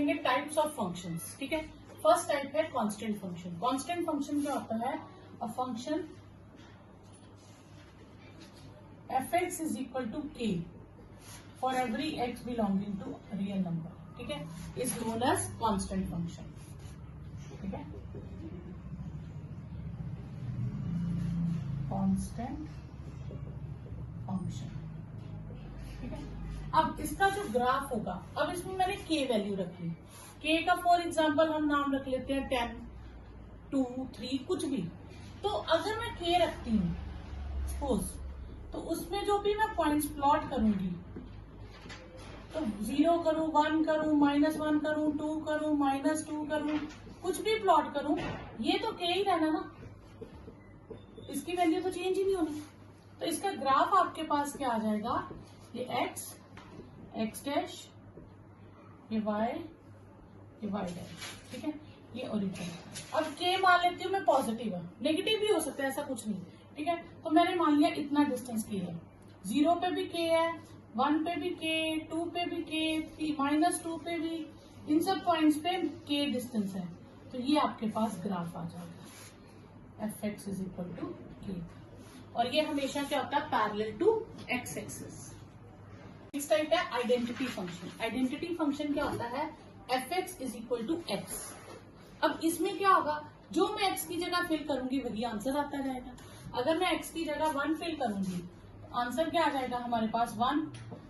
देखेंगे types of functions. ठीक है, फर्स्ट टाइप है कांस्टेंट फंक्शन। कांस्टेंट फंक्शन क्या होता है? A function fx is equal to k for every x belonging to real number. ठीक है, is known as constant function. ठीक है, कांस्टेंट फंक्शन। ठीक है, अब इसका जो ग्राफ होगा, अब इसमें मैंने k वैल्यू रखी। k का फॉर एग्जांपल हम नाम रख लेते हैं 10, 2, 3 कुछ भी। तो अगर मैं k रखती हूँ सपोज, तो उसमें जो भी मैं पॉइंट्स प्लॉट करूंगी, तो 0 करूं, 1 करूं, -1 करूं, 2 करूं, -2 करूं, कुछ भी प्लॉट करूं, ये तो k ही रहना ना, इसकी वैल्यू तो चेंज ही नहीं होनी। तो इसका ग्राफ आपके पास क्या आ जाएगा? ये x, x डैश, ये y, ये y डैश। ठीक है, ये ओरिजिन। अब k मान लेती हूँ मैं पॉजिटिव है, नेगेटिव भी हो सकता है, ऐसा कुछ नहीं। ठीक है, तो मैंने मान लिया इतना डिस्टेंस k है। 0 पे भी k है, 1 पे भी k, 2 पे भी k, -2 पे भी, इन सब पॉइंट्स पे k डिस्टेंस है। तो ये आपके पास ग्राफ आ जाएगा fx is equal to k। और ये हमेशा क्या होता है? Parallel to x axis. Next type है आइडेंटिटी फंक्शन। आइडेंटिटी फंक्शन क्या होता है? fx is equal to x। अब इसमें क्या होगा? जो मैं x की जगह फिल करूंगी वही आंसर आता जाएगा। अगर मैं x की जगह 1 फिल करूंगी तो आंसर क्या आ जाएगा हमारे पास? 1।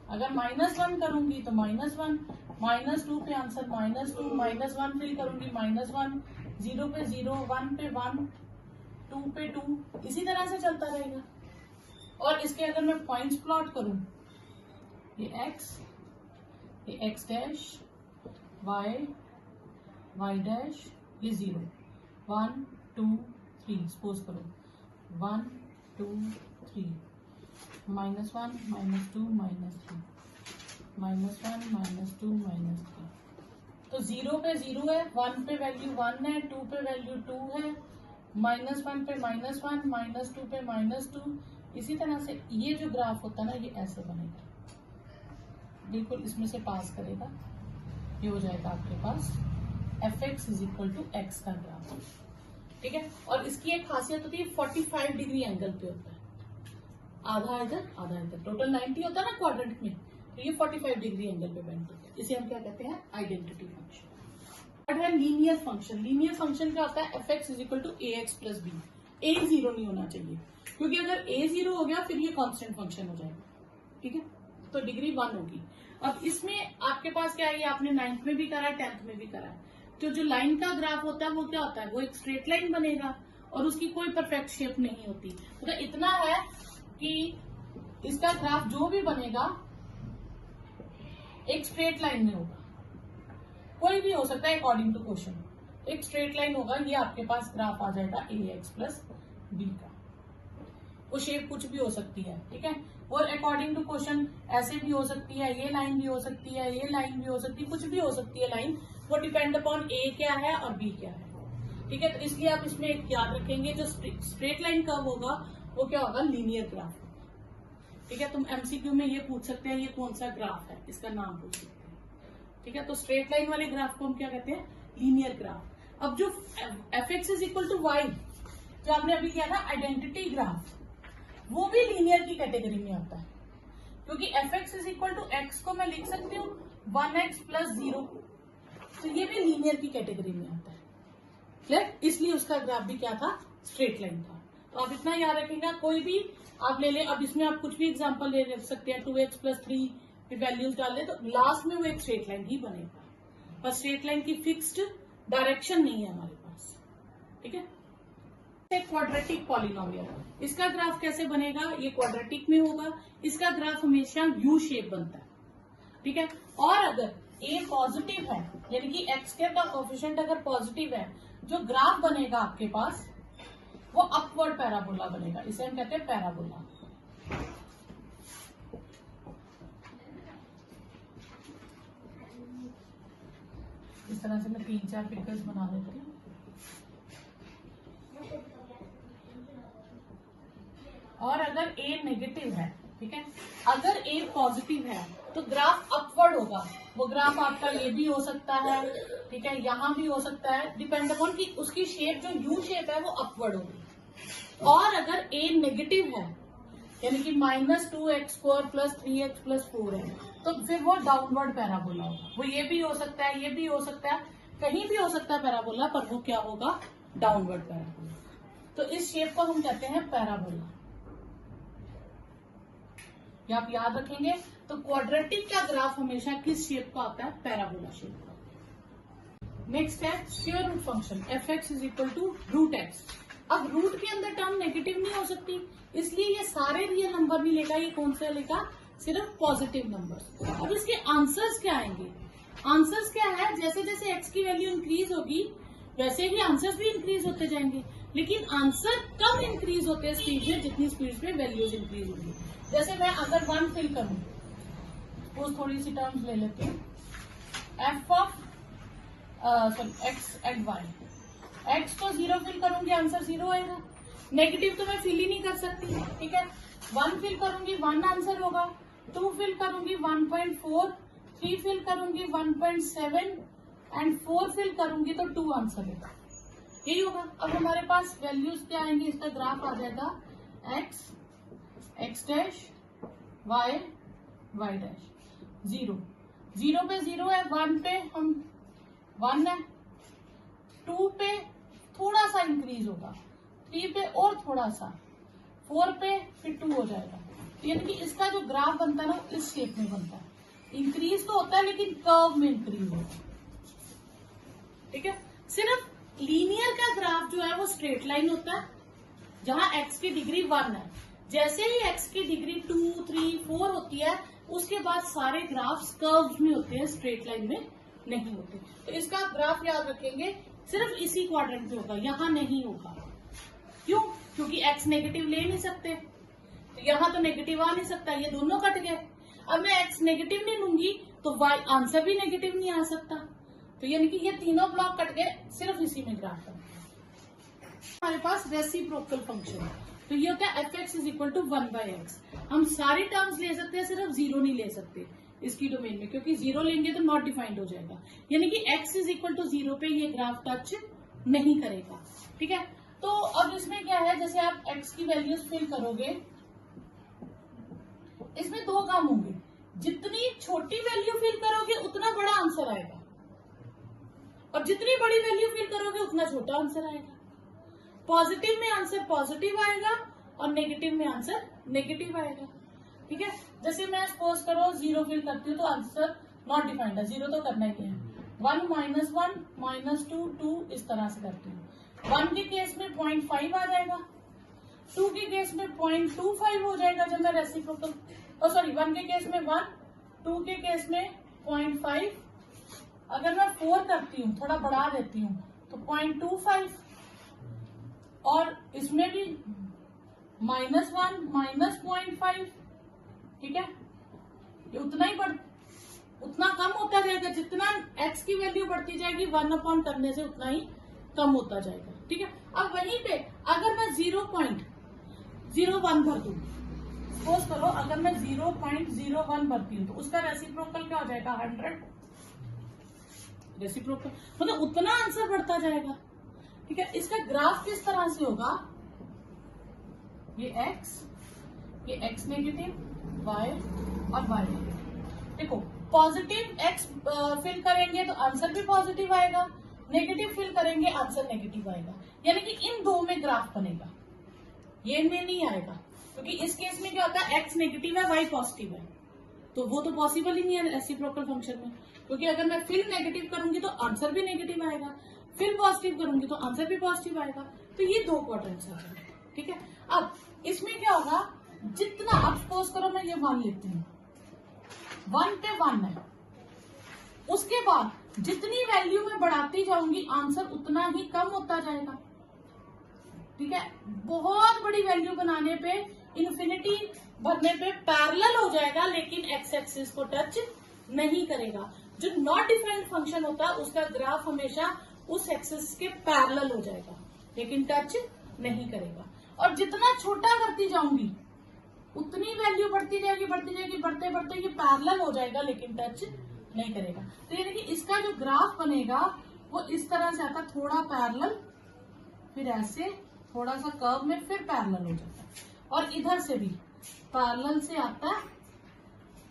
अगर -1 करूंगी तो -1, -2 पे आंसर -2, -1 फिल करूंगी -1, 0 पे 0, 1 पे 1, 2 पे 2, इसी तरह से चलता रहेगा। और इसके अगर मैं पॉइंट्स प्लॉट करूं, ये x dash, y, y dash, ये 0, 1, 2, 3 सपोज करो, 1, 2, 3, -1, -2, -3, -1, -2, -3। तो 0 पे 0 है, 1 पे वैल्यू 1 है, 2 पे वैल्यू 2 है, -1 पे -1, -2 पे -2। इसी तरह से ये जो ग्राफ होता है ना, ये ऐसे बनेगा, बिल्कुल इसमें से पास करेगा। ये हो जाएगा आपके पास fx is equal to x का ग्राफ। ठीक है, और इसकी एक खासियत होती है 45 डिग्री एंगल पे होता है, आधा इधर आधा इधर, टोटल 90 होता है ना क्वाड्रेंट में, तो ये 45 डिग्री एंगल पे बेंड होता है। इसे हम क्या कहते हैं? Identity function. थर्ड है लीनियर फंक्शन। लीनियर फंक्शन क्या होता है? fx is equal to ax plus b। a 0 नहीं होना चाहिए, क्योंकि अगर a 0 हो गया फिर ये कांस्टेंट फंक्शन हो जाएगा। ठीक है, तो डिग्री 1 होगी। अब इसमें आपके पास क्या है? आपने 9th में भी करा है, 10th में भी करा है। तो जो लाइन का ग्राफ होता है वो क्या होता है? वो एक स्ट्रेट लाइन बनेगा और उसकी कोई परफेक्ट शेप नहीं होती। तो इतना है कि इसका ग्राफ जो भी बनेगा एक स्ट्रेट लाइन में होगा, कोई भी हो सकता है अकॉर्डिंग टू क्वेश्चन। एक स्ट्रेट लाइन होगा, ये आपके पास ग्राफ आ जाएगा ax प्लस b का। वो शेप कुछ भी हो सकती है। ठीक है, और अकॉर्डिंग टू क्वेश्चन ऐसे भी हो सकती है, ये लाइन भी हो सकती है, ये लाइन भी हो सकती है, कुछ भी हो सकती है लाइन। वो डिपेंड अपॉन a क्या है और b क्या है। ठीक है, तो इसलिए आप इसमें एक याद रखेंगे, जो स्ट्रेट लाइन कर्व होगा वो क्या होगा? Linear graph. ठीक है, तुम एमसीक्यू में ये पूछ सकते हैं ये कौन सा ग्राफ है, इसका नाम पूछ सकते हैं। ठीक है, तो स्ट्रेट लाइन वाले ग्राफ को हम क्या कहते हैं? Linear graph. अब जो fx is equal to y, जो आपने अभी किया ना आइडेंटिटी ग्राफ, वो भी लीनियर की कैटेगरी में आता है, क्योंकि fx is equal to x को मैं लिख सकती हूँ 1x प्लस 0, तो ये भी लीनियर की कैटेगरी में आता है। क्लियर? इसलिए उसका ग्राफ भी क्या था? स्ट्रेट लाइन था। तो आप इतना याद रखेंगे, कोई भी आप ले लें। अब इसमें आप कुछ भी एग्जांपल ले सकते हैं, 2x प्लस 3 वैल्यूज डाल दे, तो लास्ट में वो एक स्ट्रेट लाइन ही बनेगा, पर स्ट्रेट लाइन की फिक्स्ड डायरेक्शन नहीं है हमारे पास। ठीक है, क्वाड्रेटिक पॉलिनोमियल, इसका ग्राफ कैसे बनेगा? ये क्वाड्रेटिक में होगा, इसका ग्राफ हमेशा यू शेप बनता है। ठीक है, और अगर a पॉजिटिव है, यानी कि x का कोएफिशिएंट अगर पॉजिटिव है, जो ग्राफ बनेगा आपके पास वो अपवर्ड पैराबोला बनेगा। इसे हम कहते हैं पैराबोला। इस तरह से मैं 3-4 पिक्चर्स बना देती हूँ। और अगर a नेगेटिव है, ठीक है, अगर a पॉजिटिव है तो ग्राफ अपवर्ड होगा। वो ग्राफ आपका ये भी हो सकता है, ठीक है, यहाँ भी हो सकता है, डिपेंड अपॉन कि उसकी शेप जो यू शेप है वो अपवर्ड होगी। और अगर ए नेगेटिव है यानी कि -2x² + 3x + 4 है, तो फिर वो डाउनवर्ड पैराबोला होगा। वो ये भी हो सकता है, ये भी हो सकता है, कहीं भी हो सकता है पैराबोला, पर वो क्या होगा, डाउनवर्ड पैराबोला। तो इस शेप को हम कहते हैं पैराबोला। ये आप याद रखेंगे। तो क्वाड्रेटिक का ग्राफ हमेशा किस शेप का आता है, पैराबोला शेप का। नेक्स्ट है square root function f(x) = √x। अब रूट के अंदर टर्म नेगेटिव नहीं हो सकती, इसलिए ये सारे रियल नंबर नहीं लेगा, ये कौन सा लेगा, सिर्फ पॉजिटिव नंबर। अब इसके आंसर्स क्या आएंगे, आंसर्स क्या है, जैसे जैसे x की वैल्यू इंक्रीज होगी वैसे ही आंसर्स भी इंक्रीज होते जाएंगे, लेकिन आंसर कम इंक्रीज होते हैं स्पीड में जितनी स्पीड में वैल्यूज इंक्रीज होंगी। जैसे मैं अगर 1 फिल करूं, वो थोड़ी सी टर्म्स ले लेते हैं, x एंड y। x को 0 फिल करूंगी, आंसर 0 आएगा। नेगेटिव तो मैं फिल ही नहीं कर सकती, ठीक है। 1 फिल करूंगी 1 आंसर होगा, 2 फिल करूंगी 1.4, 3 फिल करूंगी 1.7 एंड 4 फिल करूंगी तो 2 आंसर होगा। यही होगा। अब हमारे पास वैल्यूज क्या आएंगी, इसका ग्राफ आ जाएगा x, x', y, y'। 0 पे 0 है, 1 पे हम 1 है, 2 पे थोड़ा सा इंक्रीज होगा, 3 पे और थोड़ा सा, 4 पे फिर 2 हो जाएगा। यानी कि इसका जो ग्राफ बनता है ना इस शेप में बनता है। इंक्रीज तो होता है लेकिन कर्व में इंक्रीज होता है, ठीक है। सिर्फ लीनियर का ग्राफ जो है वो स्ट्रेट लाइन होता है, जहां x की डिग्री 1 है। जैसे ही x की डिग्री 2, 3, 4 होती है, उसके बाद सारे ग्राफ्स कर्व्स में होते हैं, स्ट्रेट लाइन में नहीं होते। तो इसका ग्राफ याद रखेंगे, सिर्फ इसी क्वाड्रेंट में होगा, यहाँ नहीं होगा। क्यों? क्योंकि x नेगेटिव ले नहीं सकते, तो यहाँ तो नेगेटिव आ नहीं सकता, ये दोनों कट गए। अब मैं x नेगेटिव नहीं लूंगी तो y आंसर भी नेगेटिव नहीं आ सकता, तो यानी कि ये तीनों ब्लॉक कट गए, सिर्फ इसी में ग्राफ है। हमारे पास रेसिप्रोकल फंक्शन है, तो ये होता है f(x) = 1/x। हम सारी टर्म्स ले सकते हैं, सिर्फ 0 नहीं ले सकते इसकी डोमेन में, क्योंकि 0 लेंगे तो नॉट डिफाइंड हो जाएगा। यानी कि x = 0 पे ये ग्राफ टच नहीं करेगा, ठीक है। तो अब इसमें क्या है, जैसे आप x की वैल्यूज फिल करोगे, इसमें 2 काम होंगे। जितनी छोटी वैल्यू फिल करोगे उतना बड़ा आंसर आएगा, और जितनी बड़ी वैल्यू फिल करोगे उतना छोटा आंसर आएगा। पॉजिटिव में आंसर पॉजिटिव आएगा और नेगेटिव में आंसर नेगेटिव आएगा, ठीक है। जैसे मैं सपोज करो 0 फिल करती हूँ तो आंसर नॉट डिफाइंड है, 0 तो करना ही है। 1 -1 -2 2 इस तरह से करती हूँ। 1 के केस में 0.5 आ जाएगा, 2 के केस में 0.25 हो जाएगा जब मैं रेसिप्रोकल, 1 के केस में 1, 2 के केस में 0.5। अगर मैं 4 करती हूँ, थोड़ा बढ़ा देती हूँ, तो 0.25, और इसमें भी -1 -0.5, ठीक है। ये उतना कम होता जाएगा, जितना x की वैल्यू बढ़ती जाएगी 1 करने से उतना ही कम होता जाएगा, ठीक है। अब वहीं पे अगर मैं 0.01 भर दूं, सपोज करो अगर मैं 0.01 भरती हूँ तो उसका रेसिप्रोकल क्या हो जाएगा, 100 रेसिप्रोकल, मतलब उतना आंसर बढ़ता जाएगा, ठीक है। इसका ग्राफ किस तरह से होगा, ये x नेगेटिव, y और y नेगेटिव। देखो पॉजिटिव x फिल करेंगे तो आंसर भी पॉजिटिव आएगा, नेगेटिव फिल करेंगे आंसर नेगेटिव आएगा, यानी कि इन दो में ग्राफ बनेगा, ये में नहीं आएगा। क्योंकि इस केस में क्या होता है, x नेगेटिव है y पॉजिटिव है, तो वो तो पॉसिबल ही नहीं है रेसिप्रोकल फंक्शन में। क्योंकि अगर मैं फिल नेगेटिव करूंगी तो आंसर भी नेगेटिव आएगा, फिर पॉजिटिव करूंगी तो आंसर भी पॉजिटिव आएगा, तो ये 2 क्वाड्रेंट्स आ जाएंगे, ठीक है। अब इसमें क्या होगा, जितना आप सपोज करो मैं ये 1 लेती हूँ, 1 पे 1 है, उसके बाद जितनी वैल्यू मैं बढ़ाती जाऊंगी आंसर उतना ही कम होता जाएगा, ठीक है। बहुत बड़ी वैल्यू बनाने पे, इन्फिनिटी भरने पे पैरेलल हो जाएगा, लेकिन एक्स एक्सिस को टच नहीं करेगा। जो नॉट डिफाइंड फंक्शन होता है उसका ग्राफ हमेशा उस एक्सिस के पैरेलल हो जाएगा, लेकिन टच नहीं करेगा। और जितना छोटा करती जाऊंगी उतनी वैल्यू बढ़ती जाएगी बढ़ती जाएगी, बढ़ते बढ़ते ये पैरेलल हो जाएगा लेकिन टच नहीं करेगा। तो ये देखिए इसका जो ग्राफ बनेगा वो इस तरह से आता है, थोड़ा पैरेलल, फिर ऐसे थोड़ा सा कर्व में, फिर पैरेलल हो जाता है। और इधर से भी पैरेलल से आता है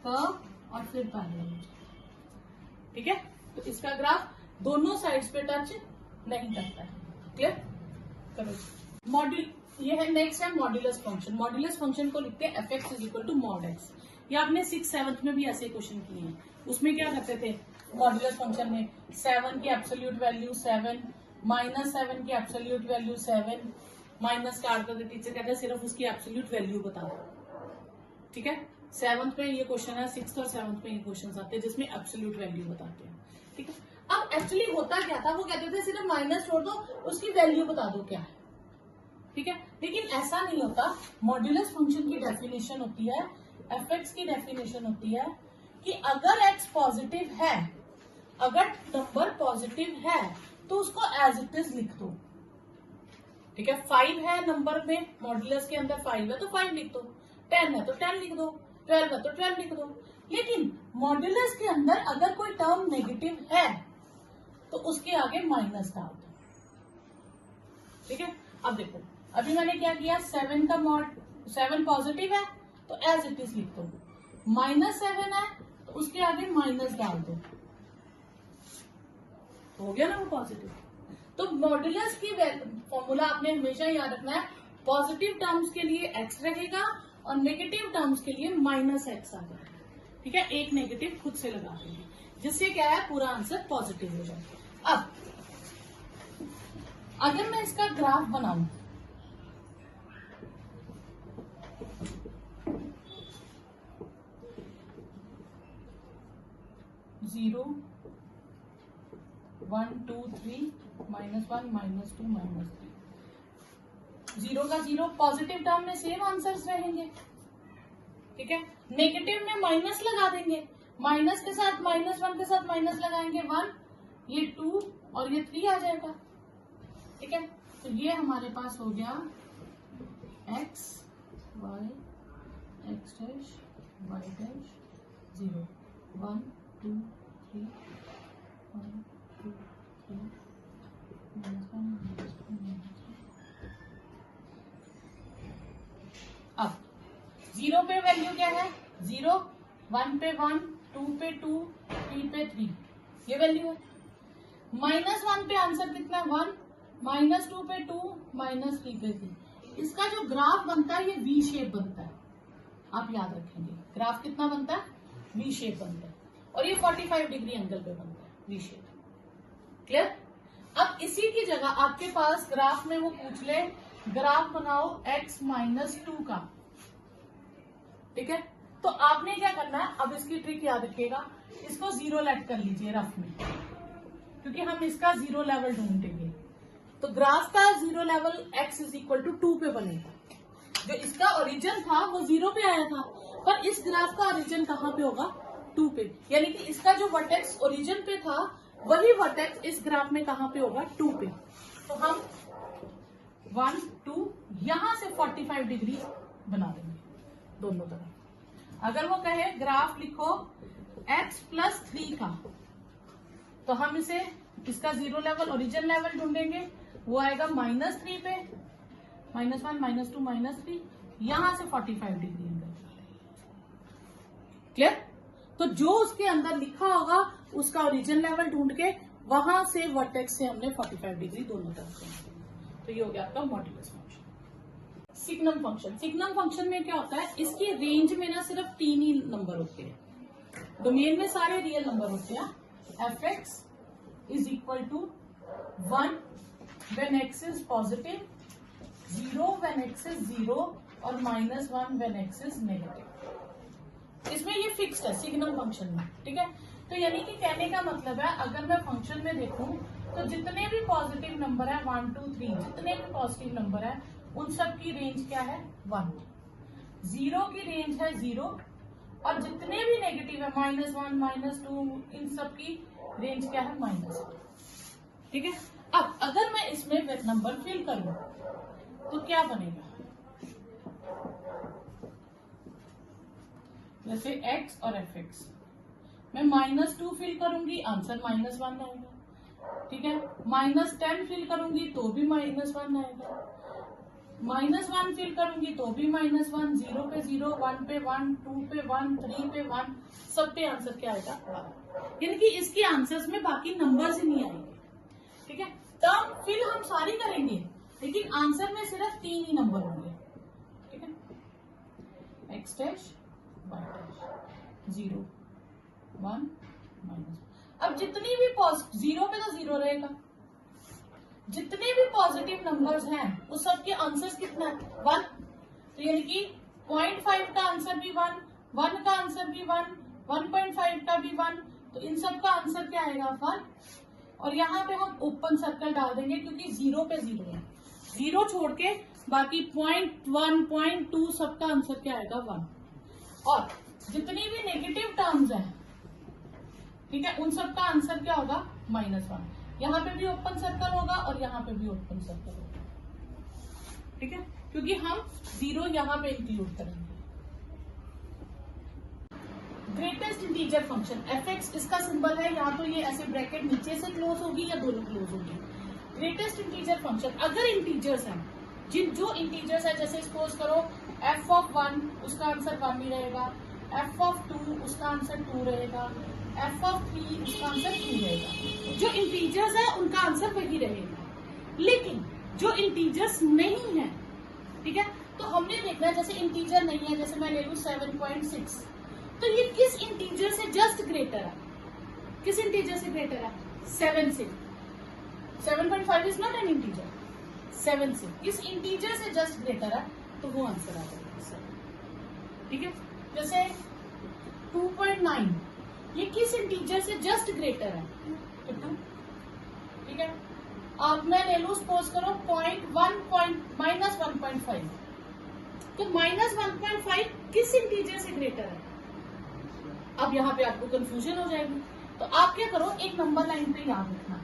कर्व और फिर पैरेलल हो जाता है। ठीक है, तो इसका ग्राफ दोनों साइड्स पे टच नहीं करता है। क्लियर करो। मॉड्यूल ये है, नेक्स्ट है मॉड्यूलस फंक्शन। मॉड्यूलस फंक्शन को लिखते हैं f(x) = mod x। ये आपने 6th 7th में भी ऐसे क्वेश्चन किए हैं। उसमें क्या करते थे मॉड्यूलस फंक्शन में, 7 की एब्सोल्यूट वैल्यू 7, -7 की एब्सोल्यूट वैल्यू 7, माइनस काट कर टीचर कहते हैं सिर्फ उसकी एब्सोल्यूट वैल्यू बता दो। ठीक है, 7th में ये क्वेश्चन है, 6th और 7th में ये क्वेश्चन आते हैं जिसमें एब्सोल्यूट वैल्यू बताते हैं। ठीक है, अब एक्चुअली होता क्या था, वो कहते थे सिर्फ माइनस छोड़ दो, उसकी वैल्यू बता दो क्या है। ठीक है, लेकिन ऐसा नहीं होता। मॉड्यूलस फंक्शन की डेफिनेशन होती है, f(x) की डेफिनेशन होती है कि अगर x पॉजिटिव है, अगर नंबर पॉजिटिव है तो उसको एज इट इज लिख दो। ठीक है, 5 है नंबर में, मॉड्यूलस के अंदर 5 है तो 5 लिख दो, 10 है तो 10 लिख दो, 12 है तो 12 लिख दो। लेकिन मॉड्यूलस के अंदर अगर कोई टर्म नेगेटिव है तो उसके आगे माइनस डाल दो। ठीक है, अब देखो अभी मैंने क्या किया, 7 का मॉड 7 पॉजिटिव है तो एज इट इज लिख दो, -7 है तो उसके आगे माइनस डाल दो, हो गया ना वो पॉजिटिव। तो मॉड्यूलस की फॉर्मूला आपने हमेशा याद रखना है, पॉजिटिव टर्म्स के लिए x रहेगा और नेगेटिव टर्म्स के लिए -x आ जाएगा। ठीक है, एक नेगेटिव खुद से लगा देंगे जिससे क्या है पूरा आंसर पॉजिटिव हो जाएगा। अब अगर मैं इसका ग्राफ बनाऊं, जीरो 1 2 3 -1 -2 -3, 0 का 0, पॉजिटिव टर्म में सेम आंसर्स रहेंगे। ठीक है, नेगेटिव में माइनस लगा देंगे, माइनस के साथ -1 के साथ माइनस लगाएंगे 1, ये 2 और ये 3 आ जाएगा। ठीक है, तो ये हमारे पास हो गया x y x dash y dash 0 1 2 3 1 2 3 -1 -2 -3। अब 0 पे वैल्यू क्या है, 0, 1 पे 1, 2 पे 2, 3 पे 3, ये वैल्यू है। -1 पे आंसर कितना है 1, -2 पे 2, -3 पे 3। इसका जो ग्राफ बनता है ये वी शेप बनता है, आप याद रखेंगे। ग्राफ कितना बनता है, वी शेप बनता है, और ये 45 डिग्री एंगल पे बनता है वी शेप। क्लियर। अब इसी की जगह आपके पास ग्राफ में वो पूछ ले, ग्राफ बनाओ x -2 का। ठीक है, तो आपने क्या करना है, अब इसकी ट्रिक याद रखिएगा, इसको 0 लेट कर लीजिए रफ में, क्योंकि हम इसका 0 लेवल ढूंढेंगे। तो ग्राफ का 0 लेवल x = 2 पे बनेगा। जो इसका ओरिजिन था वो 0 पे आया था, पर इस ग्राफ का ओरिजिन कहाँ पे होगा, 2 पे। यानी कि इसका जो वर्टेक्स ओरिजिन पे था वही वर्टेक्स इस ग्राफ में कहाँ पे होगा, 2 पे। तो हम 1 2 यहां से 45 डिग्री बना देंगे दोनों तरफ। अगर वो कहे ग्राफ लिखो x + 3 का, तो हम इसे इसका 0 लेवल ओरिजिन लेवल ढूंढेंगे, वो आएगा -3 पे, -1 -2 -3, यहां से 45 डिग्री एंगल। क्लियर। तो जो उसके अंदर लिखा होगा उसका ओरिजिन लेवल ढूंढ के वहां से वर्टेक्स से हमने 45 डिग्री दोनों तरफ से। तो ये हो गया आपका modulus function. Signum function, signum function में क्या होता है, इसकी रेंज में ना सिर्फ 3 ही नंबर होते हैं, डोमेन में सारे रियल नंबर होते हैं। f(x) = 1 when x is positive, 0 when x is 0 और -1 when x is negative। इसमें ये फिक्स्ड है सिग्नम फंक्शन में। ठीक है, तो यानी कि कहने का मतलब है, अगर मैं फंक्शन में देखूं तो जितने भी पॉजिटिव नंबर है 1 2 3, जितने भी पॉजिटिव नंबर है उन सब की रेंज क्या है 1, 0 की रेंज है 0, और जितने भी नेगेटिव है -1 -2 इन सब की रेंज क्या है -1। ठीक है, अब अगर मैं इसमें नंबर फिल करूं तो क्या बनेगा, जैसे x और fx, मैं -2 फिल करूंगी, आंसर -1 आएगा। ठीक है, -10 फिल करूंगी तो भी -1 आएगा, -1 फिल करूंगी तो भी -1, 0 पे 0, 1 पे 1, 2 पे 1, 3 पे 1, सब पे आंसर क्या आएगा 1। यानी कि इसके आंसर्स में बाकी नंबर्स ही नहीं आएंगे। ठीक है, टर्म फिल हम सारी करेंगे लेकिन आंसर में सिर्फ 3 ही नंबर होंगे। ठीक है, x डैश y डैश 0 1 -1। अब जितनी भी 0 पे तो 0 रहेगा, जितने भी पॉजिटिव नंबर्स हैं उस सब के आंसर्स कितना है 1। तो यानी कि 0.5 का आंसर भी 1, 1 का आंसर भी 1, 1.5 का भी 1, तो इन सब का आंसर क्या आएगा 1। और यहाँ पे हम ओपन सर्कल डाल देंगे क्योंकि 0 पे 0 है, 0 छोड़ के बाकी 0.1 0.2 सबका आंसर क्या आएगा 1। और जितनी भी नेगेटिव टर्म्स हैं, ठीक है, उन सबका आंसर क्या होगा -1। यहाँ पे भी ओपन सर्कल होगा और यहाँ पे भी ओपन सर्कल होगा। ठीक है, क्योंकि हम 0 यहाँ पे इंक्लूड करेंगे। ग्रेटेस्ट इंटीजर फंक्शन fx, इसका सिंबल है, यहाँ तो ये ऐसे ब्रैकेट नीचे से क्लोज होगी या दोनों क्लोज होगी। ग्रेटेस्ट इंटीजर फंक्शन, अगर इंटीजर्स हैं, जो इंटीजर्स है, जैसे सपोज करो f(1) उसका आंसर 1 ही रहेगा, f(2) उसका आंसर 2 रहेगा, f(3) उसका आंसर 3 रहेगा। जो इंटीजर्स है उनका आंसर वही रहेगा। लेकिन जो इंटीजर्स नहीं है, ठीक है, तो हमने देखना है, जैसे इंटीजर नहीं है, जैसे मैं ले लूं 7.6, तो ये किस इंटीजर से जस्ट ग्रेटर है, किस इंटीजर से ग्रेटर है 7 से। 7.5 इज नॉट एन इंटीजर, 7 से किस इंटीजर से जस्ट ग्रेटर है, तो वो आंसर आ जाएगा। ठीक है, जैसे 2.9 ये किस इंटीजर से जस्ट ग्रेटर है, तो 2। ठीक है, अब मैं ले लू सपोज करो -1.5, तो -1.5 किस इंटीजर से ग्रेटर है। अब यहाँ पे आपको कंफ्यूजन हो जाएगी, तो आप क्या करो, एक नंबर लाइन पे याद रखना,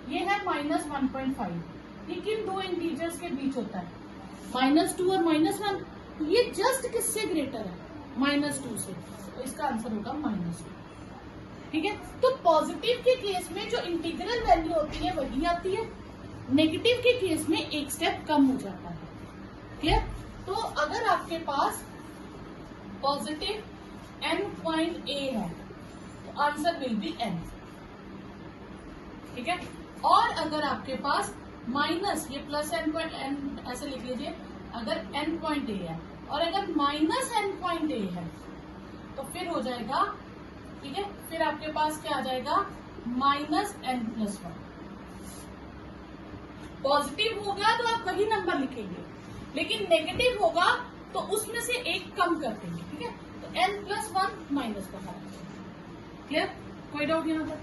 ये है -1.5, ये किन दो इंटीजर्स के बीच होता है, -2 और -1, ये जस्ट किससे ग्रेटर है -2 से, तो इसका आंसर होगा -2। ठीक है, तो पॉजिटिव के केस में जो इंटीग्रल वैल्यू होती है वही आती है, नेगेटिव के केस में एक स्टेप कम हो जाता है। क्लियर, तो अगर आपके पास पॉजिटिव n.a है तो आंसर विल बी n। ठीक है, और अगर आपके पास माइनस, ये प्लस n.n ऐसे लिख लीजिए, अगर n.a है और अगर -n.a है तो फिर हो जाएगा, ठीक है, फिर आपके पास क्या आ जाएगा -n+1। पॉजिटिव होगा तो आप वही नंबर लिखेंगे, लेकिन नेगेटिव होगा तो उसमें से एक कम कर देंगे। ठीक है, तो n+1 माइनस का फर्क। क्लियर, कोई डाउट यहाँ पर।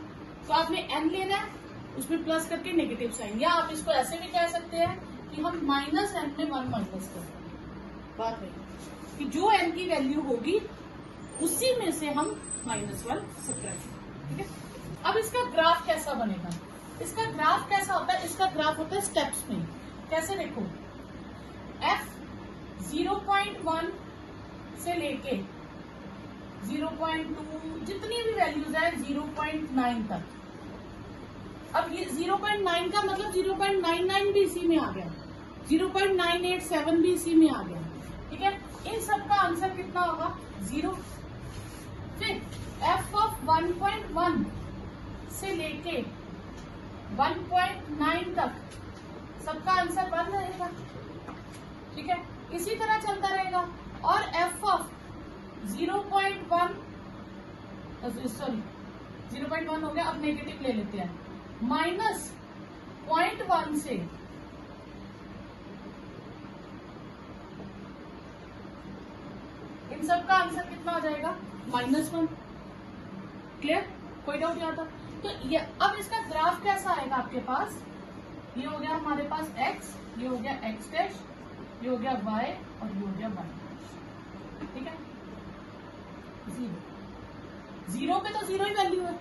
तो आपने n लेना है, उसमें प्लस करके नेगेटिव साइन, या आप इसको ऐसे भी कह सकते हैं कि हम -n में 1 माइनस कर दें। बात है कि जो n की वैल्यू होगी उसी में से हम -1 सब्ट्रैक्ट। ठीक है, अब इसका ग्राफ कैसा बनेगा, इसका ग्राफ कैसा होता है, इसका ग्राफ होता है स्टेप्स में। कैसे देखो, f 0.1 से लेके 0.2 जितनी भी वैल्यूज है 0.9 तक। अब ये 0.9 का मतलब 0.99 भी इसी में आ गया, 0.987 भी इसी में आ गया। ठीक है, इन सब का आंसर कितना होगा 0। फिर f(1.1) से लेके 1.9 तक सबका आंसर 1 रहेगा। ठीक है, इसी तरह चलता रहेगा। और f(0.1) सॉरी 0.1 हो गया, अब नेगेटिव ले लेते हैं, -0.1 से इन सब का आंसर कितना आ जाएगा -1। क्लियर, कोई डाउट यहाँ तक। तो ये अब इसका ग्राफ कैसा आएगा आपके पास, ये हो गया हमारे पास x, ये हो गया x डैश, ये हो गया y और ये हो गया y। ठीक है, 0 पे तो 0 ही वैल्यू है।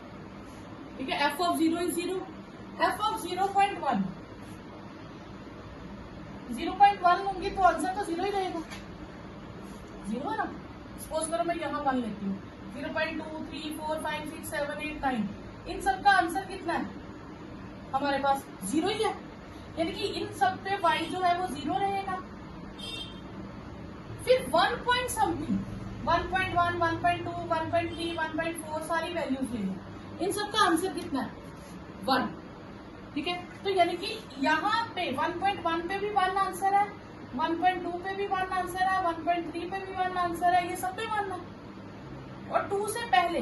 ठीक है, f(0) इज 0, f(0.1) 0.1 होंगे तो आंसर तो 0 ही रहेगा, 0 है ना। सपोज करो मैं यहाँ 1 लेती हूँ, 0.2, 3, 4, 5, 6, 7, 8, 9, इन सब का आंसर कितना है हमारे पास? 0 ही है, यानी कि इन सब पे y जो है वो 0 रहेगा। फिर 1 पॉइंट समथिंग, 1.1, 1.2, 1.3, 1.4 सारी वैल्यूज ले लो, इन सब का आंसर कितना है? 1। ठीक है, तो यानी कि यहाँ पे 1.1 पे भी 1 आंसर है, 1.2 पे भी 1 आंसर है, 1.3 पे भी 1 आंसर है, ये सब पे 1 है। और 2 से पहले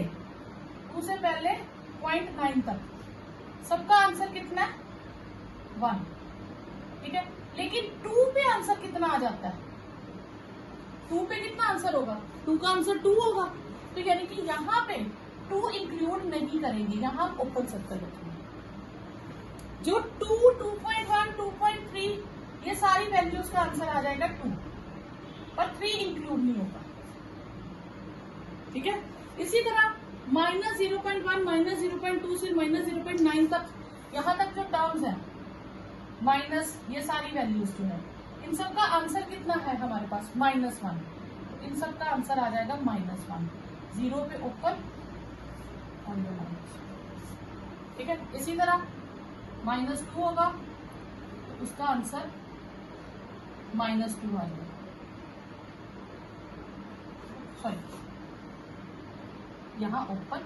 0.9 तक सबका आंसर कितना है? 1। ठीक है, लेकिन 2 पे आंसर कितना आ जाता है? 2 पे कितना आंसर होगा? 2 का आंसर 2 होगा, तो यानी कि यहाँ पे 2 इंक्लूड नहीं करेंगे, यहाँ ओपन सर्कल रखेंगे। जो 2, 2.1, 2.3 ये सारी वैल्यूज का आंसर आ जाएगा 2, पर 3 इंक्लूड नहीं होगा। ठीक है, इसी तरह -0.1, -0.2 से -0.9 तक, यहाँ तक जो टर्म्स है माइनस ये सारी वैल्यूज जो है, इन सब का आंसर कितना है हमारे पास? -1। तो इन सब का आंसर आ जाएगा -1, 0 पे ओपन और ये माइनस। ठीक है, इसी तरह -2 होगा तो उसका आंसर -2 आ जाएगा। सॉरी, यहाँ ओपन,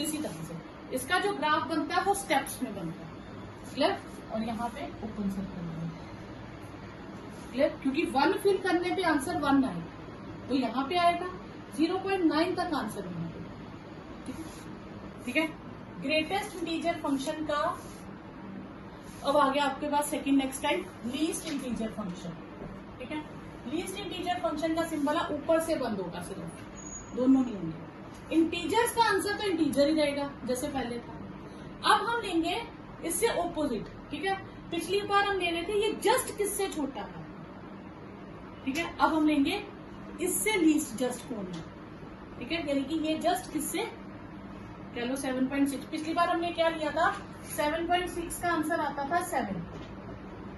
इसी तरह से इसका जो ग्राफ बनता है वो स्टेप्स में बनता है। क्लियर? और यहाँ पे ओपन सर्कल बनता है। क्लियर? क्योंकि 1 फिल करने पे आंसर 1 आएगा, तो यहाँ पे आएगा 0.9 तक आंसर यहाँ पे। ठीक है, ग्रेटेस्ट इंटीजर फंक्शन का अब आ गया आपके पास second next time, least integer function. ठीक है, लीस्ट इंटीजर फंक्शन का सिंबल है ऊपर से बंद होगा, सिर्फ दोनों नहीं होंगे। इंटीजर्स का आंसर तो इंटीजर ही रहेगा जैसे पहले था। अब हम लेंगे इससे ओपोजिट। ठीक है, पिछली बार हम ले रहे थे ये जस्ट किससे छोटा था। ठीक है, अब हम लेंगे इससे लीस्ट जस्ट कौन है। ठीक है, यानी कि ये जस्ट किससे, कह लो 7.6। पिछली बार हमने क्या लिया था? 7.6 का आंसर आता था 7,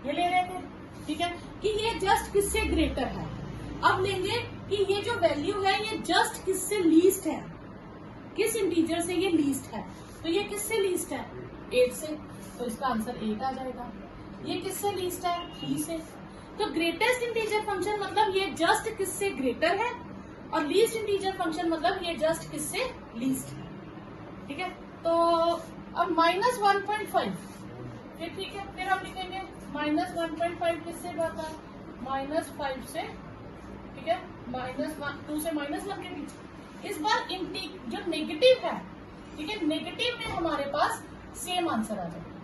ये ले रहे थे। ठीक है, कि ये जस्ट किससे ग्रेटर है। अब लेंगे कि ये जो वैल्यू है ये जस्ट किससे लीस्ट है, किस इंटीजर से ये लीस्ट है। तो ये किससे लीस्ट है? 8 से, तो इसका आंसर 8 आ जाएगा। ये किससे लीस्ट है? 3 से। तो ग्रेटेस्ट इंटीजर फंक्शन मतलब ये जस्ट किससे ग्रेटर है, और लीस्ट इंटीजर फंक्शन मतलब ये जस्ट किससे लीस्ट है। ठीक है, तो अब -1.5, फिर ठीक है, फिर हम लिखेंगे -1.5 किससे बढ़ता है? -5 से। ठीक है, -2 से -1 के बीच। इस बार जो नेगेटिव है, ठीक है, नेगेटिव में हमारे पास सेम आंसर आ जाएगा।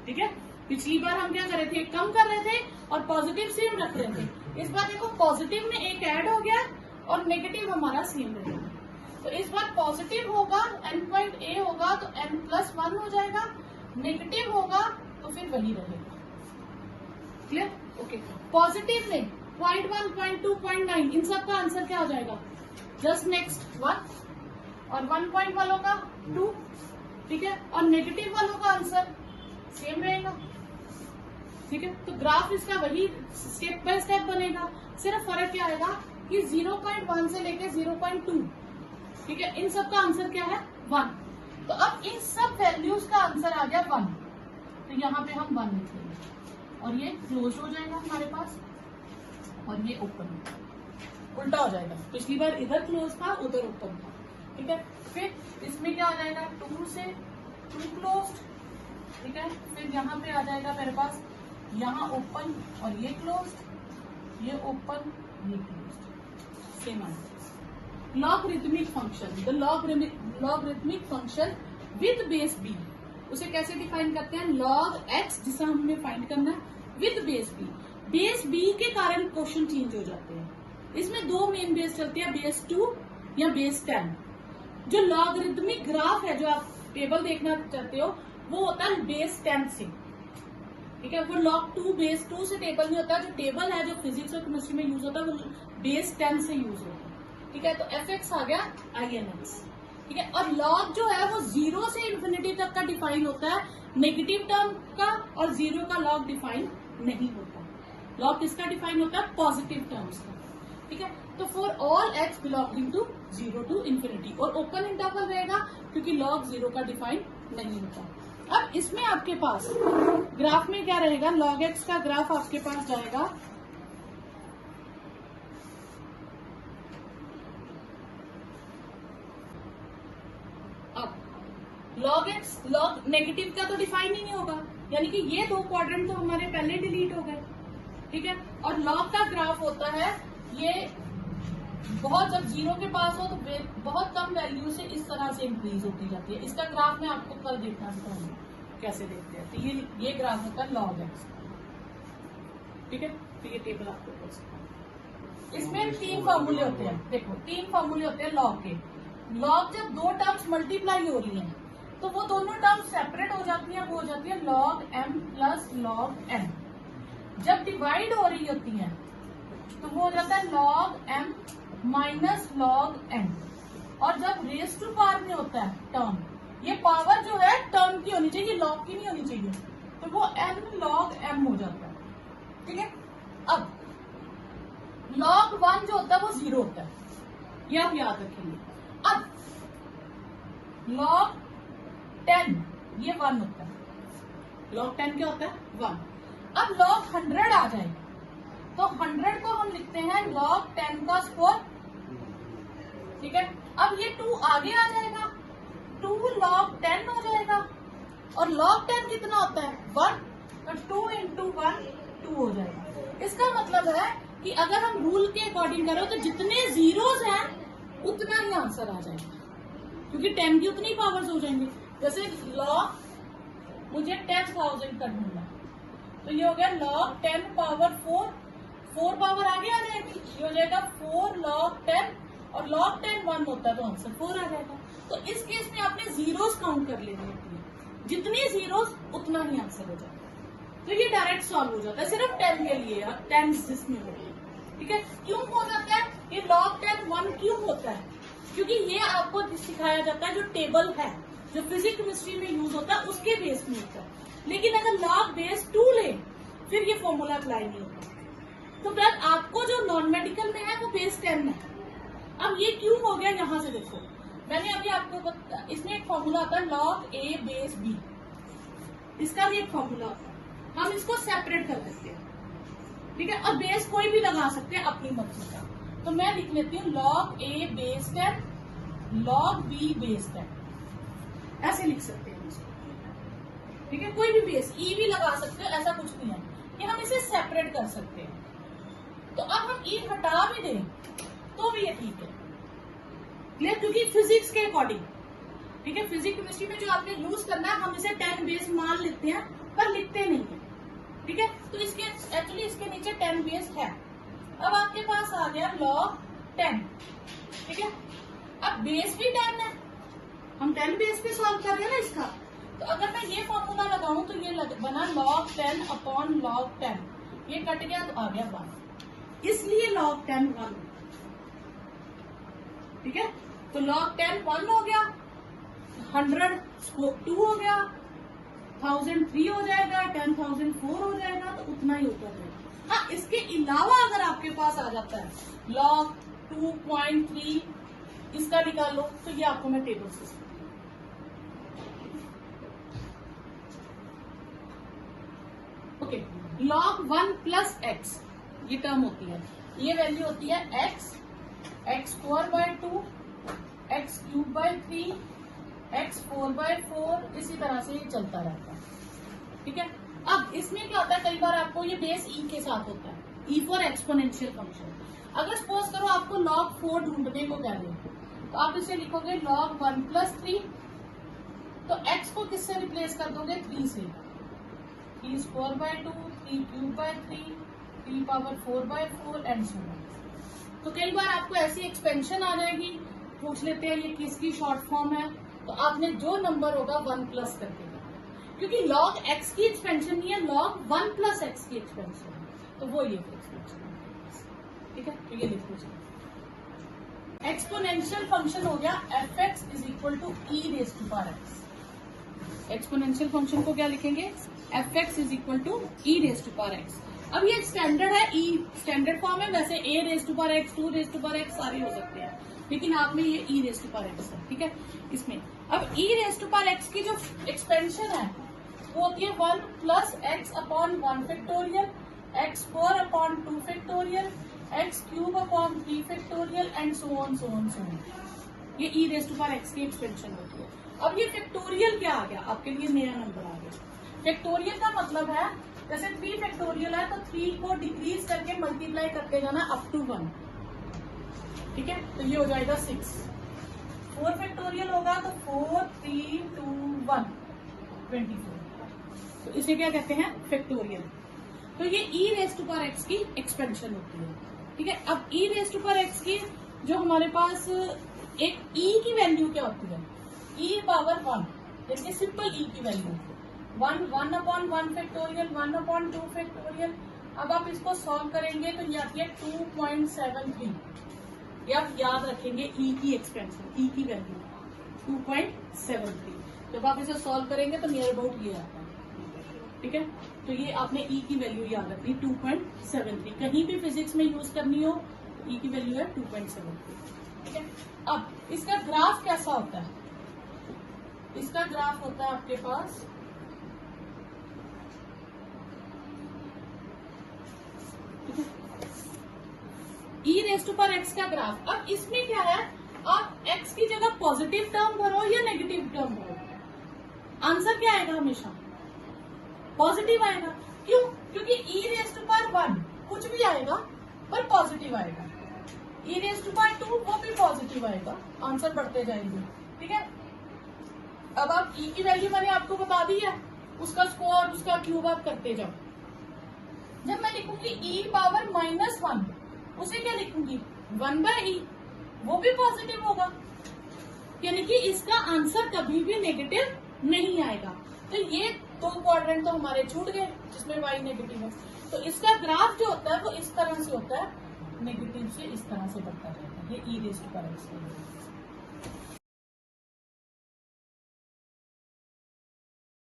ठीक है, पिछली बार हम क्या कर रहे थे? कम कर रहे थे और पॉजिटिव सेम रख रहे थे। इस बार देखो पॉजिटिव में एक ऐड हो गया और नेगेटिव हमारा सेम रहेगा। तो इस बार पॉजिटिव होगा n.a होगा तो n+1 हो जाएगा, नेगेटिव होगा तो फिर वही रहेगा। क्लियर? ओके, पॉजिटिव में 0.1, 0.2, 0.9 इन सब का आंसर क्या हो जाएगा? जस्ट नेक्स्ट 1, और 1 वालों का 2। ठीक है, और नेगेटिव वालों का आंसर सेम रहेगा। ठीक है, तो ग्राफ इसका वही स्टेप बाय स्टेप बनेगा, सिर्फ फर्क क्या आएगा कि 0.1 से लेके 0.2। ठीक है, इन सब का आंसर क्या है? 1। तो अब इन सब वैल्यूज का आंसर आ गया 1, तो यहाँ पे हम 1 लिख लेंगे और ये क्लोज हो जाएगा हमारे पास, और ये ओपन उल्टा हो जाएगा। पिछली बार इधर क्लोज था, उधर ओपन था। ठीक है, फिर इसमें क्या आ जाएगा? 2 से 2 क्लोज। ठीक है, फिर यहाँ पे आ जाएगा मेरे पास यहाँ ओपन और ये क्लोज, ये ओपन, ये close, same answer. Logarithmic function, the logarithmic function with base b, उसे कैसे डिफाइन करते हैं? log x, जिसे हमें फाइंड करना है, with base b। Base b के कारण क्वेश्चन चेंज हो जाते हैं। इसमें 2 मेन बेस चलते हैं, बेस 2 या बेस 10। जो लॉगरिथमिक ग्राफ है, जो आप टेबल देखना चाहते हो, वो होता है बेस 10 से। ठीक है, वो log 2 बेस 2 से टेबल नहीं होता। जो टेबल है, जो फिजिक्स और केमिस्ट्री में यूज होता है, वो बेस 10 से यूज होता है। ठीक है, तो fx आ गया inx। ठीक है, और log जो है वो 0 से इंफिनिटी तक का डिफाइन होता है, नेगेटिव टर्म का, और 0 का log डिफाइन नहीं होता। लॉग किसका डिफाइन होता है? पॉजिटिव टर्म्स का, ठीक है। तो for all x belonging to 0 to infinity, और ओपन इंटरवल रहेगा क्योंकि लॉग 0 का डिफाइन नहीं होता। अब इसमें आपके पास ग्राफ में क्या रहेगा? लॉग एक्स का ग्राफ आपके पास जाएगा लॉग एक्स, लॉग नेगेटिव का तो डिफाइन ही नहीं होगा, यानी कि ये दो क्वाड्रेंट तो हमारे पहले डिलीट हो गए, ठीक है। और लॉग का ग्राफ होता है ये बहुत, जब 0 के पास हो तो बहुत कम वैल्यू से इस तरह से इंक्रीज होती जाती है। इसका ग्राफ मैं आपको कल देखना सिखाऊंगी कैसे देखते हैं। तो ये ग्राफ होता है लॉग एक्स, ठीक है। तो ये टेबल आपको इसमें 3 फॉर्मूले होते हैं। देखो 3 फॉर्मूले होते हैं लॉग के। लॉग जब दो टर्म्स मल्टीप्लाई हो रही हैं तो वो दोनों टर्म्स सेपरेट हो जाती हैं, वो हो जाती है log m plus log n। जब डिवाइड हो रही होती हैं तो वो हो जाता है log m minus log n। और जब रेस टू पावर में होता है टर्म, ये पावर जो है टर्म की होनी चाहिए, लॉग की नहीं होनी चाहिए, तो वो n लॉग m हो जाता है, ठीक है। अब लॉग 1 जो होता है वो 0 होता है, ये आप याद रखेंगे। अब लॉग 10 ये 1 होता है, लॉग 10 क्या होता है? 1। अब लॉग 100 आ जाए तो 100 को हम लिखते हैं लॉग 10 का स्क्वायर, ठीक है। अब ये 2 आगे आ जाएगा, 2 लॉग 10 हो जाएगा, और लॉग 10 कितना होता है? 1, तो 2 इंटू 1 2 हो जाएगा। इसका मतलब है कि अगर हम रूल के अकॉर्डिंग करें तो जितने जीरोस हैं उतना ही आंसर आ जाएगा, क्योंकि 10 की उतनी पावर्स हो जाएंगे। जैसे लॉग मुझे 10,000 करना है तो ये हो गया लॉग 10 पावर 4 पावर आगे आ जाएगी, ये हो जाएगा 4 लॉग 10, और लॉग 10 1 होता है तो आंसर 4 आ जाएगा। तो इस केस में आपने जीरोस काउंट कर लेने होती है, जितनी जीरोस उतना ही आंसर हो जाएगा। तो ये डायरेक्ट सॉल्व हो जाता है सिर्फ 10 के लिए, 10 जिसमें हो, ठीक है। क्यों हो जाता है ये लॉग 10 1 क्यों होता है? क्योंकि ये आपको सिखाया जाता है जो टेबल है, जो फिजिक्स केमिस्ट्री में यूज होता है उसके बेस में होता है। लेकिन अगर लॉग बेस 2 ले फिर ये फॉर्मूला अप्लाई नहीं होता। तो फिर आपको जो नॉन मेडिकल में है वो बेस 10 है। अब ये क्यों हो गया यहाँ से देखो, मैंने अभी आपको इसमें एक फॉर्मूला आता है लॉग a बेस b, इसका भी एक फॉर्मूला होता है, हम इसको सेपरेट कर देते हैं, ठीक है। और बेस कोई भी लगा सकते हैं अपनी मर्जी का। तो मैं लिख लेती हूँ log a base 10 log b base 10, ऐसे लिख सकते हैं इसको, ठीक है। कोई भी बेस ई भी लगा सकते हो, ऐसा कुछ नहीं है, कि हम इसे सेपरेट कर सकते हैं। तो अब हम ई हटा भी दें तो भी ये ठीक है, क्लियर, क्योंकि फिजिक्स के अकॉर्डिंग, ठीक है। फिजिक्स केमिस्ट्री में जो आपने यूज करना है हम इसे 10 बेस मान लेते हैं पर लिखते नहीं है, ठीक है। तो इसके एक्चुअली इसके नीचे 10 बेस है। अब आपके पास आ गया लॉग 10, ठीक है। अब बेस भी 10 है, हम 10 बेस पे सॉल्व कर रहे हैं ना इसका। तो अगर मैं ये फॉर्मूला लगाऊं तो ये बना log 10 अपॉन log 10, ये कट गया तो आ गया 1, इसलिए log 10 1, ठीक है। तो log 10 1 हो गया, 100 2 हो गया, 1000 3 हो जाएगा, 10,000 4 हो जाएगा, तो उतना ही ऊपर रहेगा। हाँ, इसके अलावा अगर आपके पास आ जाता है log 2.3 इसका निकाल लो, तो ये आपको मैं टेबल से ओके। log 1 प्लस एक्स ये टर्म होती है, ये वैल्यू होती है x, x square by 2, x cube by 3, x 4 by 4, इसी तरह से ये चलता रहता है, ठीक है। अब इसमें क्या होता है, कई बार आपको ये बेस e के साथ होता है, e फॉर एक्सपोनेंशियल फंक्शन। अगर सपोज करो आपको log 4 ढूंढने को कह रहे हैं तो आप इसे लिखोगे log 1 प्लस 3, तो x को किससे रिप्लेस कर दोगे? 3 से, 3 square by 2, 3 cube by 3, 3 power 4 by 4 and so on. तो कई बार आपको ऐसी एक्सपेंशन आ जाएगी, पूछ लेते हैं ये किसकी शॉर्ट फॉर्म है, तो आपने जो नंबर होगा 1 प्लस करके, क्योंकि log x की एक्सपेंशन नहीं है, log 1 प्लस x की एक्सपेंशन है, तो वो ये एक्सपेंशन है, ठीक है। तो ये लिख लीजिए, एक्सपोनेंशियल फंक्शन हो गया f(x) is equal to e raise to power x। Exponential function को क्या लिखेंगे? f(x) is equal to e raise to power x। अब ये स्टैंडर्ड है, ई स्टैंडर्ड फॉर्म है। वैसे a raise to power x, 2 raise to power x सारे हो सकते हैं, लेकिन आप में ये e raise to power x है, ठीक है। इसमें अब e raise to power x की जो एक्सपेंशन है वो होती है 1 plus x upon 1 factorial, x4 upon 2 factorial, x cube upon 3 factorial and so on so on so on. ये e raise to power x की एक्सपेंशन होती है। अब ये फैक्टोरियल क्या आ गया आपके लिए, नया नंबर आ गया। फैक्टोरियल का मतलब है जैसे 3 फैक्टोरियल है तो 3 को डिक्रीज करके मल्टीप्लाई करते जाना अप टू 1, ठीक है। तो ये हो जाएगा 6। 4 फैक्टोरियल होगा तो 4 3 2 1 24। तो इसे क्या कहते हैं, फैक्टोरियल। तो ये e raise to power x की एक्सपेंशन होती है, ठीक है। अब e raise to power x की जो हमारे पास एक e की वैल्यू क्या होती है, e पावर 1, जैसे सिंपल e की value 1 upon 1 factorial, 1 upon 2 factorial. अब आप इसको सॉल्व करेंगे तो ये आती है 2.73। ये आप याद रखेंगे e की एक्सपेंशन, e की वैल्यू 2.73। जब आप इसे सॉल्व करेंगे तो नियर अबाउट ये आता है, ठीक है। तो ये आपने e की वैल्यू याद रखनी 2.73। कहीं भी फिजिक्स में यूज करनी हो e की वैल्यू है 2.73, ठीक है। अब इसका ग्राफ कैसा होता है, इसका ग्राफ होता है आपके पास e raise to power x का ग्राफ। अब इसमें क्या है, आप x की जगह पॉजिटिव टर्म भरो या नेगेटिव टर्म भरो, आंसर क्या आएगा, हमेशा पॉजिटिव आएगा। क्यों, क्योंकि e रेज टू पावर 1 कुछ भी आएगा पर पॉजिटिव आएगा, e रेज टू पावर 2 वो भी पॉजिटिव आएगा, आंसर बढ़ते जाएंगे, ठीक है। अब आप e की वैल्यू मैंने आपको बता दी है, उसका स्क्वायर उसका क्यूब आप करते जाओ। जब मैं लिखूंगी e पावर -1 उसे क्या लिखूंगी 1/e, वो भी पॉजिटिव होगा, यानी कि इसका आंसर कभी भी नेगेटिव नहीं आएगा। तो ये 2 क्वाड्रेंट तो हमारे छूट गए जिसमें y नेगेटिव है। तो इसका ग्राफ जो होता है वो इस तरह से होता है, नेगेटिव से इस तरह से बढ़ता रहता है। ये e raise to power x है।